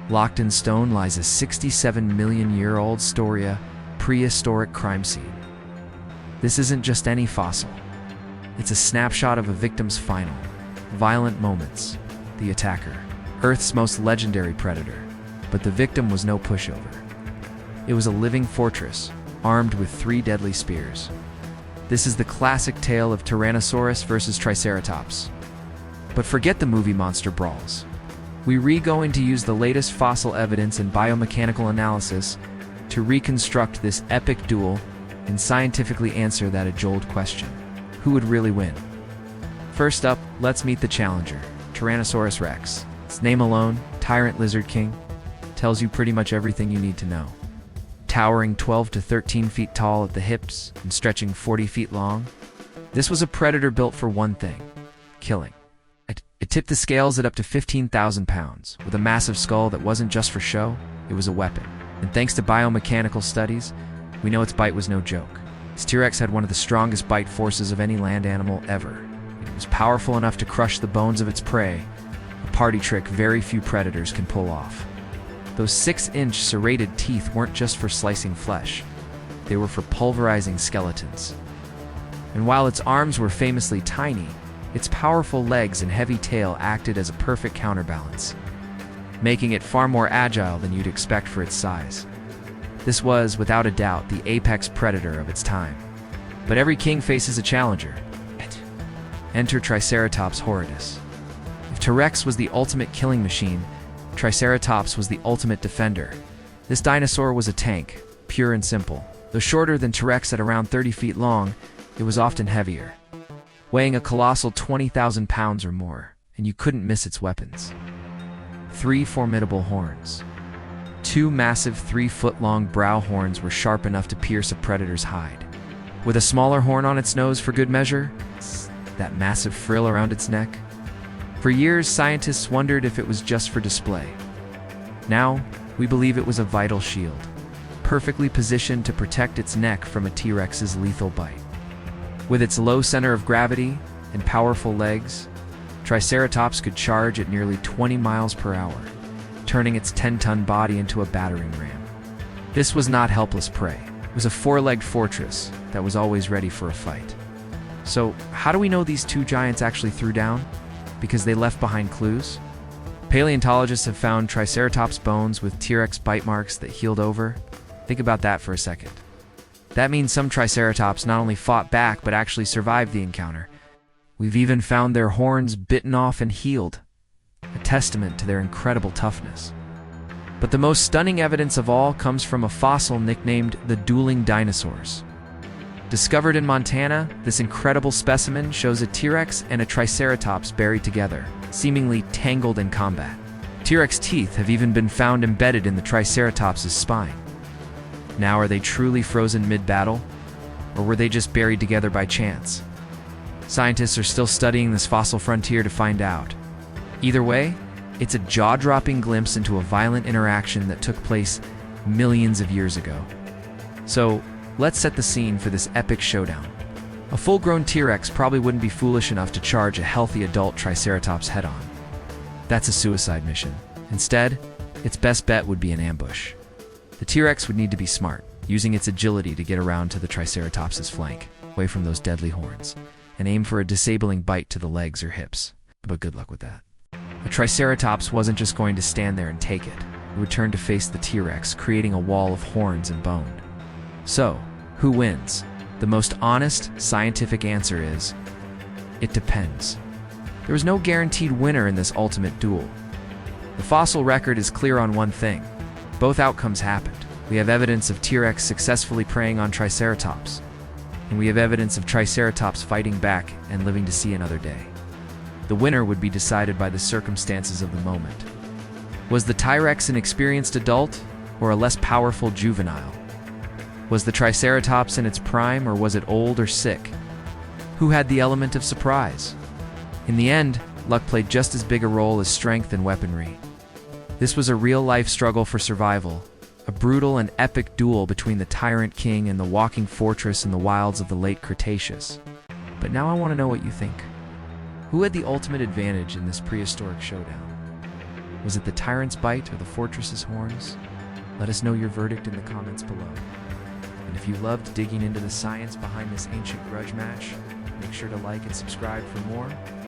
Locked in stone lies a 67-million-year-old prehistoric crime scene. This isn't just any fossil. It's a snapshot of a victim's final, violent moments. The attacker, Earth's most legendary predator. But the victim was no pushover. It was a living fortress, armed with 3 deadly spears. This is the classic tale of Tyrannosaurus versus Triceratops. But forget the movie monster brawls. We're going to use the latest fossil evidence and biomechanical analysis to reconstruct this epic duel and scientifically answer that age-old question: who would really win? First up, let's meet the challenger, Tyrannosaurus rex. Its name alone, Tyrant Lizard King, tells you pretty much everything you need to know. Towering 12 to 13 feet tall at the hips and stretching 40 feet long, this was a predator built for one thing: killing. It tipped the scales at up to 15,000 pounds. With a massive skull that wasn't just for show, it was a weapon. And thanks to biomechanical studies, we know its bite was no joke. This T-Rex had one of the strongest bite forces of any land animal ever. It was powerful enough to crush the bones of its prey, a party trick very few predators can pull off. Those 6-inch serrated teeth weren't just for slicing flesh. They were for pulverizing skeletons. And while its arms were famously tiny, its powerful legs and heavy tail acted as a perfect counterbalance, making it far more agile than you'd expect for its size. This was, without a doubt, the apex predator of its time. But every king faces a challenger. Enter Triceratops horridus. If T-Rex was the ultimate killing machine, Triceratops was the ultimate defender. This dinosaur was a tank, pure and simple. Though shorter than T-Rex at around 30 feet long, it was often heavier, weighing a colossal 20,000 pounds or more, and you couldn't miss its weapons. 3 formidable horns. 2 massive 3-foot-long brow horns were sharp enough to pierce a predator's hide. With a smaller horn on its nose for good measure, that massive frill around its neck. For years, scientists wondered if it was just for display. Now, we believe it was a vital shield, perfectly positioned to protect its neck from a T-Rex's lethal bite. With its low center of gravity and powerful legs, Triceratops could charge at nearly 20 miles per hour, turning its 10-ton body into a battering ram. This was not helpless prey. It was a 4-legged fortress that was always ready for a fight. So, how do we know these 2 giants actually threw down? Because they left behind clues? Paleontologists have found Triceratops bones with T-Rex bite marks that healed over. Think about that for a second. That means some Triceratops not only fought back, but actually survived the encounter. We've even found their horns bitten off and healed, a testament to their incredible toughness. But the most stunning evidence of all comes from a fossil nicknamed the dueling dinosaurs. Discovered in Montana, this incredible specimen shows a T-Rex and a Triceratops buried together, seemingly tangled in combat. T-Rex teeth have even been found embedded in the Triceratops' spine. Now, are they truly frozen mid-battle? Or were they just buried together by chance? Scientists are still studying this fossil frontier to find out. Either way, it's a jaw-dropping glimpse into a violent interaction that took place millions of years ago. So, let's set the scene for this epic showdown. A full-grown T-Rex probably wouldn't be foolish enough to charge a healthy adult Triceratops head-on. That's a suicide mission. Instead, its best bet would be an ambush. The T-Rex would need to be smart, using its agility to get around to the Triceratops' flank, away from those deadly horns, and aim for a disabling bite to the legs or hips. But good luck with that. A Triceratops wasn't just going to stand there and take it. It would turn to face the T-Rex, creating a wall of horns and bone. So, who wins? The most honest, scientific answer is, it depends. There was no guaranteed winner in this ultimate duel. The fossil record is clear on one thing. Both outcomes happened. We have evidence of T-Rex successfully preying on Triceratops, and we have evidence of Triceratops fighting back and living to see another day. The winner would be decided by the circumstances of the moment. Was the T-Rex an experienced adult, or a less powerful juvenile? Was the Triceratops in its prime, or was it old or sick? Who had the element of surprise? In the end, luck played just as big a role as strength and weaponry. This was a real-life struggle for survival, a brutal and epic duel between the Tyrant King and the walking fortress in the wilds of the late Cretaceous. But now I want to know what you think. Who had the ultimate advantage in this prehistoric showdown? Was it the tyrant's bite or the fortress's horns? Let us know your verdict in the comments below. And if you loved digging into the science behind this ancient grudge match, make sure to like and subscribe for more.